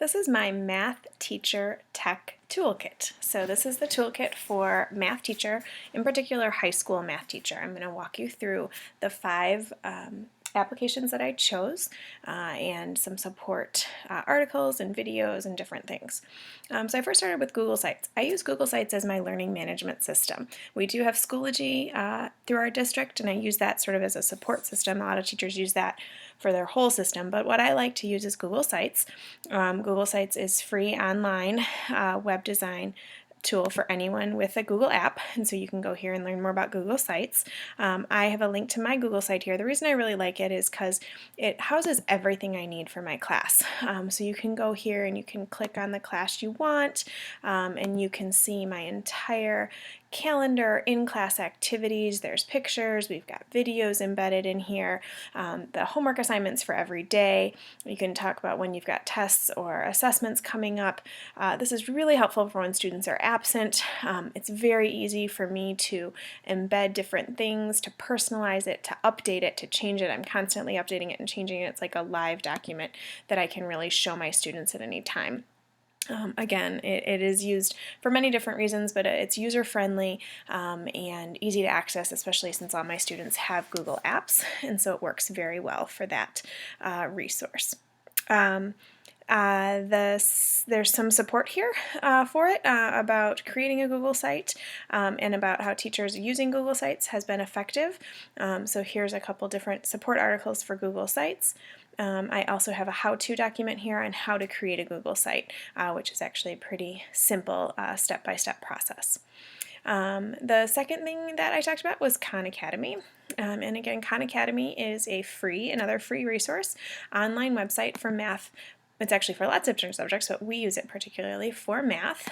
This is my Math Teacher Tech Toolkit. So this is the toolkit for math teacher, in particular high school math teacher. I'm going to walk you through the five applications that I chose and some support articles and videos and different things. So I first started with Google Sites. I use Google Sites as my learning management system. We do have Schoology through our district, and I use that sort of as a support system. A lot of teachers use that for their whole system, but what I like to use is Google Sites. Google Sites is free online web design tool for anyone with a Google app, and so you can go here and learn more about Google Sites. I have a link to my Google site here. The reason I really like it is because it houses everything I need for my class. So you can go here and you can click on the class you want, and you can see my entire calendar, in-class activities, there's pictures, we've got videos embedded in here, the homework assignments for every day. You can talk about when you've got tests or assessments coming up. This is really helpful for when students are absent. It's very easy for me to embed different things, to personalize it, to update it, to change it. I'm constantly updating it and changing it. It's like a live document that I can really show my students at any time. Again, it is used for many different reasons, but it's user-friendly and easy to access, especially since all my students have Google Apps, and so it works very well for that resource. There's some support here for it about creating a Google site and about how teachers using Google Sites has been effective. So here's a couple different support articles for Google Sites. I also have a how-to document here on how to create a Google site, which is actually a pretty simple step-by-step process. The second thing that I talked about was Khan Academy. And again, Khan Academy is another free resource, online website for math. It's actually for lots of different subjects, but we use it particularly for math.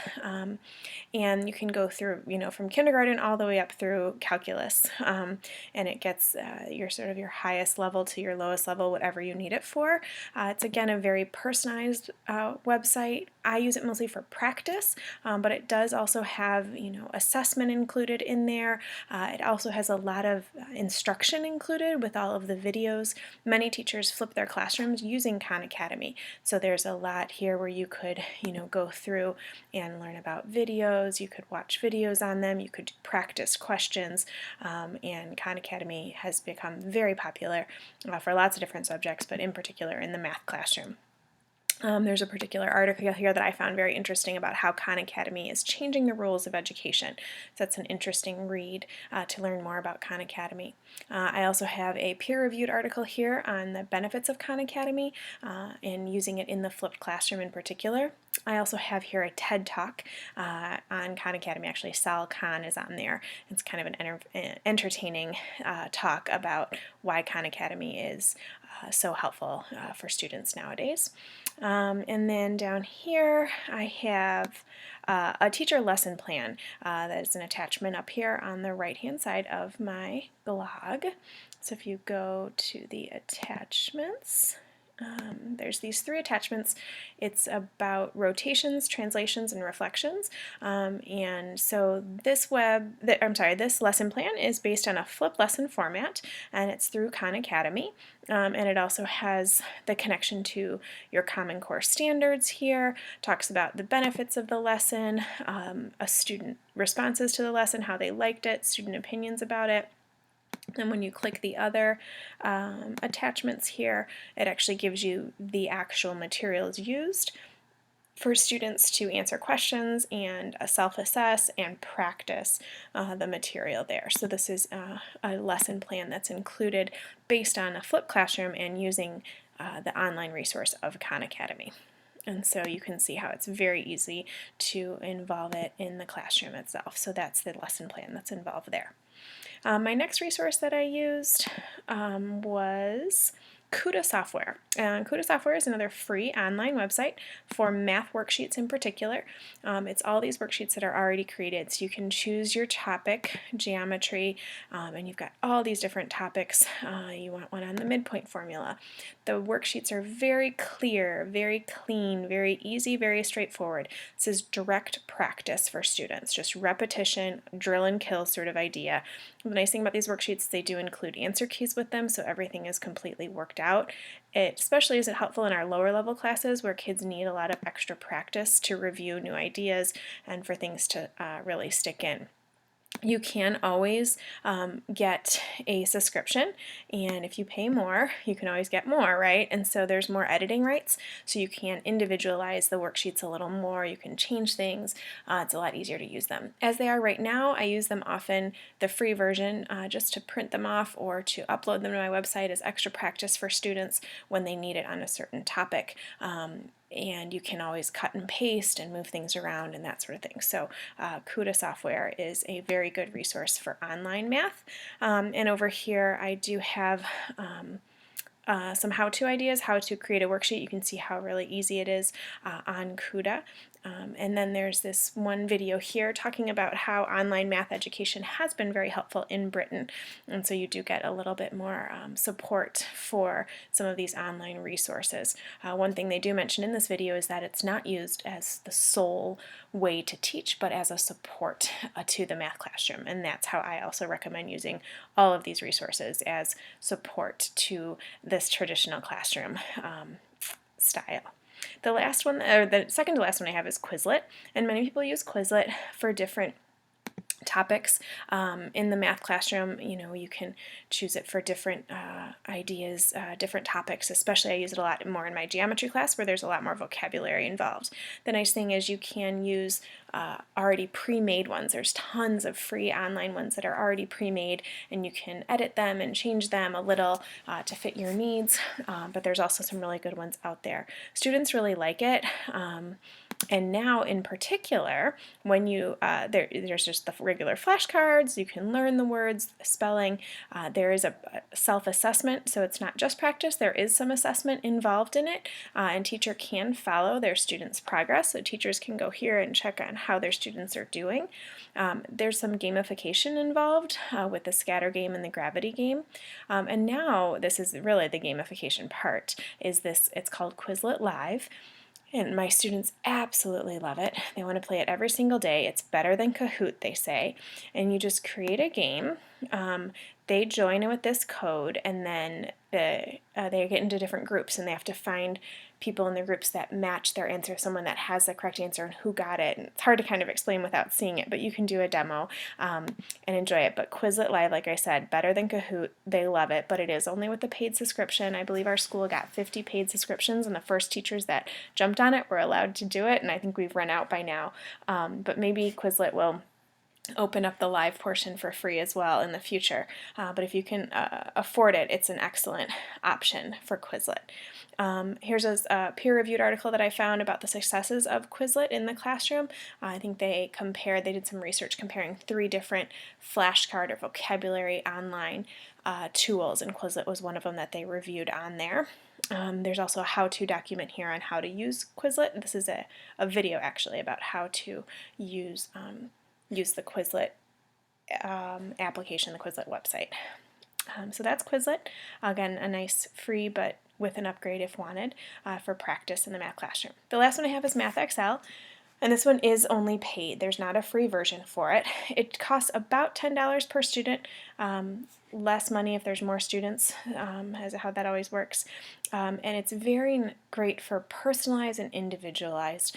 And you can go through, from kindergarten all the way up through calculus. And it gets your highest level to your lowest level, whatever you need it for. It's again a very personalized website. I use it mostly for practice, but it does also have, assessment included in there. It also has a lot of instruction included with all of the videos. Many teachers flip their classrooms using Khan Academy. So there's a lot here where you could, go through and learn about videos. You could watch videos on them. You could practice questions. And Khan Academy has become very popular for lots of different subjects, but in particular in the math classroom. There's a particular article here that I found very interesting about how Khan Academy is changing the rules of education. So that's an interesting read to learn more about Khan Academy. I also have a peer-reviewed article here on the benefits of Khan Academy and using it in the flipped classroom in particular. I also have here a TED Talk on Khan Academy. Actually, Sal Khan is on there. It's kind of an entertaining talk about why Khan Academy is so helpful for students nowadays. And then down here I have a teacher lesson plan that is an attachment up here on the right hand side of my blog. So if you go to the attachments, there's these three attachments. It's about rotations, translations, and reflections. And so this lesson plan is based on a flipped lesson format, and it's through Khan Academy. And it also has the connection to your Common Core standards here, talks about the benefits of the lesson, a student responses to the lesson, how they liked it, student opinions about it. And when you click the other attachments here, it actually gives you the actual materials used for students to answer questions and self-assess and practice the material there. So this is a lesson plan that's included based on a flipped classroom and using the online resource of Khan Academy. And so you can see how it's very easy to involve it in the classroom itself. So that's the lesson plan that's involved there. My next resource that I used was Kuda Software. Kuda Software is another free online website for math worksheets in particular. It's all these worksheets that are already created, so you can choose your topic, geometry, and you've got all these different topics. You want one on the midpoint formula, the worksheets are very clear, very clean, very easy, very straightforward. This is direct practice for students, just repetition, drill and kill sort of idea. The nice thing about these worksheets is they do include answer keys with them, so everything is completely worked out. It especially is helpful in our lower level classes where kids need a lot of extra practice to review new ideas and for things to really stick in. You can always get a subscription, and if you pay more, you can always get more, right? And so there's more editing rights, so you can individualize the worksheets a little more. You can change things. It's a lot easier to use them. As they are right now, I use them often, the free version, just to print them off or to upload them to my website as extra practice for students when they need it on a certain topic. And you can always cut and paste and move things around and that sort of thing. So CUDA software is a very good resource for online math. And over here I do have some how-to ideas, how to create a worksheet. You can see how really easy it is on CUDA. And then there's this one video here talking about how online math education has been very helpful in Britain. And so you do get a little bit more support for some of these online resources. One thing they do mention in this video is that it's not used as the sole way to teach, but as a support to the math classroom. And that's how I also recommend using all of these resources, as support to this traditional classroom style. The last one, or the second to last one I have is Quizlet, and many people use Quizlet for different topics. In the math classroom, you can choose it for different ideas, different topics. Especially I use it a lot more in my geometry class where there's a lot more vocabulary involved. The nice thing is you can use already pre-made ones. There's tons of free online ones that are already pre-made, and you can edit them and change them a little to fit your needs, but there's also some really good ones out there. Students really like it. And now in particular, when you, there's just the regular flashcards, you can learn the words, the spelling. There is a self-assessment, so it's not just practice, there is some assessment involved in it, and teacher can follow their students' progress, so teachers can go here and check on how their students are doing. There's some gamification involved with the scatter game and the gravity game. And now this is really the gamification part, it's called Quizlet Live. And my students absolutely love it. They want to play it every single day. It's better than Kahoot, they say. And you just create a game. They join in with this code, and then they get into different groups, and they have to find people in their groups that match their answer, someone that has the correct answer and who got it. And it's hard to kind of explain without seeing it, but you can do a demo and enjoy it. But Quizlet Live, like I said, better than Kahoot. They love it, but it is only with the paid subscription. I believe our school got 50 paid subscriptions, and the first teachers that jumped on it were allowed to do it, and I think we've run out by now. But maybe Quizlet will open up the live portion for free as well in the future. But if you can afford it, it's an excellent option for Quizlet. Here's a peer-reviewed article that I found about the successes of Quizlet in the classroom. I think they did some research comparing 3 different flashcard or vocabulary online tools, and Quizlet was one of them that they reviewed on there. There's also a how-to document here on how to use Quizlet. This is a video actually about how to use the Quizlet application, the Quizlet website. So that's Quizlet. Again, a nice free but with an upgrade if wanted for practice in the math classroom. The last one I have is Math Excel, and this one is only paid. There's not a free version for it. It costs about $10 per student, less money if there's more students, as how that always works. And it's very great for personalized and individualized,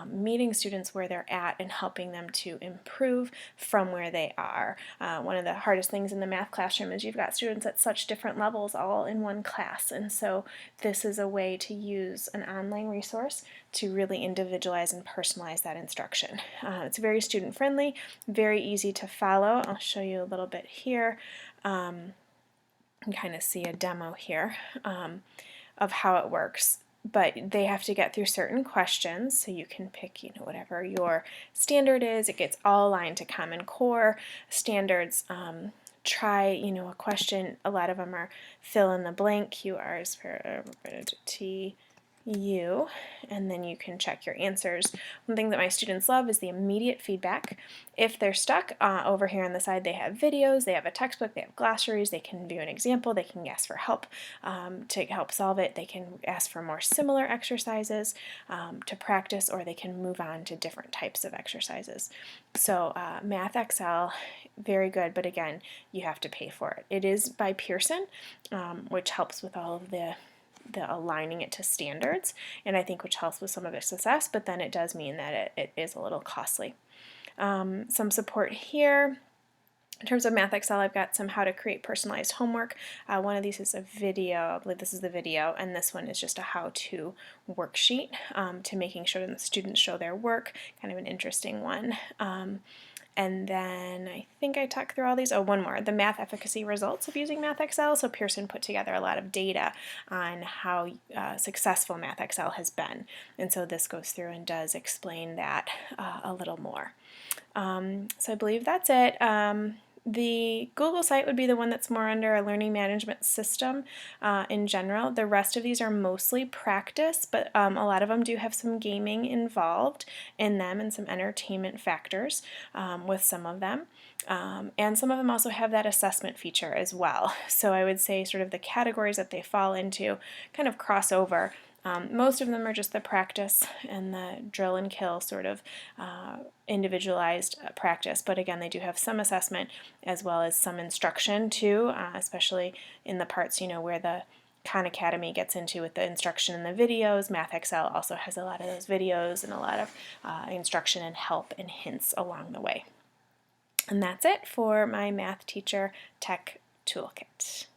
meeting students where they're at and helping them to improve from where they are. One of the hardest things in the math classroom is you've got students at such different levels all in one class, and so this is a way to use an online resource to really individualize and personalize that instruction. It's very student friendly, very easy to follow. I'll show you a little bit here. You can kind of see a demo here of how it works, but they have to get through certain questions, so you can pick whatever your standard is. It gets all aligned to Common Core standards. Try a question. A lot of them are fill in the blank. QRs for T you, and then you can check your answers. One thing that my students love is the immediate feedback. If they're stuck, over here on the side they have videos, they have a textbook, they have glossaries, they can view an example, they can ask for help to help solve it, they can ask for more similar exercises to practice, or they can move on to different types of exercises. So Math Excel, very good, but again, you have to pay for it. It is by Pearson, which helps with all of the aligning it to standards, and I think which helps with some of its success, but then it does mean that it is a little costly. Some support here. In terms of Math Excel, I've got some how to create personalized homework. One of these is a video, I believe this is the video, and this one is just a how-to worksheet to making sure that the students show their work, kind of an interesting one. And then I think I talked through all these. Oh, one more, the math efficacy results of using Math Excel. So Pearson put together a lot of data on how successful Math Excel has been. And so this goes through and does explain that a little more. So I believe that's it. The Google site would be the one that's more under a learning management system in general. The rest of these are mostly practice, but a lot of them do have some gaming involved in them and some entertainment factors with some of them. And some of them also have that assessment feature as well. So I would say sort of the categories that they fall into kind of cross over. Most of them are just the practice and the drill and kill sort of individualized practice, but again, they do have some assessment as well as some instruction too, especially in the parts, where the Khan Academy gets into with the instruction in the videos. Math Excel also has a lot of those videos and a lot of instruction and help and hints along the way. And that's it for my Math Teacher Tech Toolkit.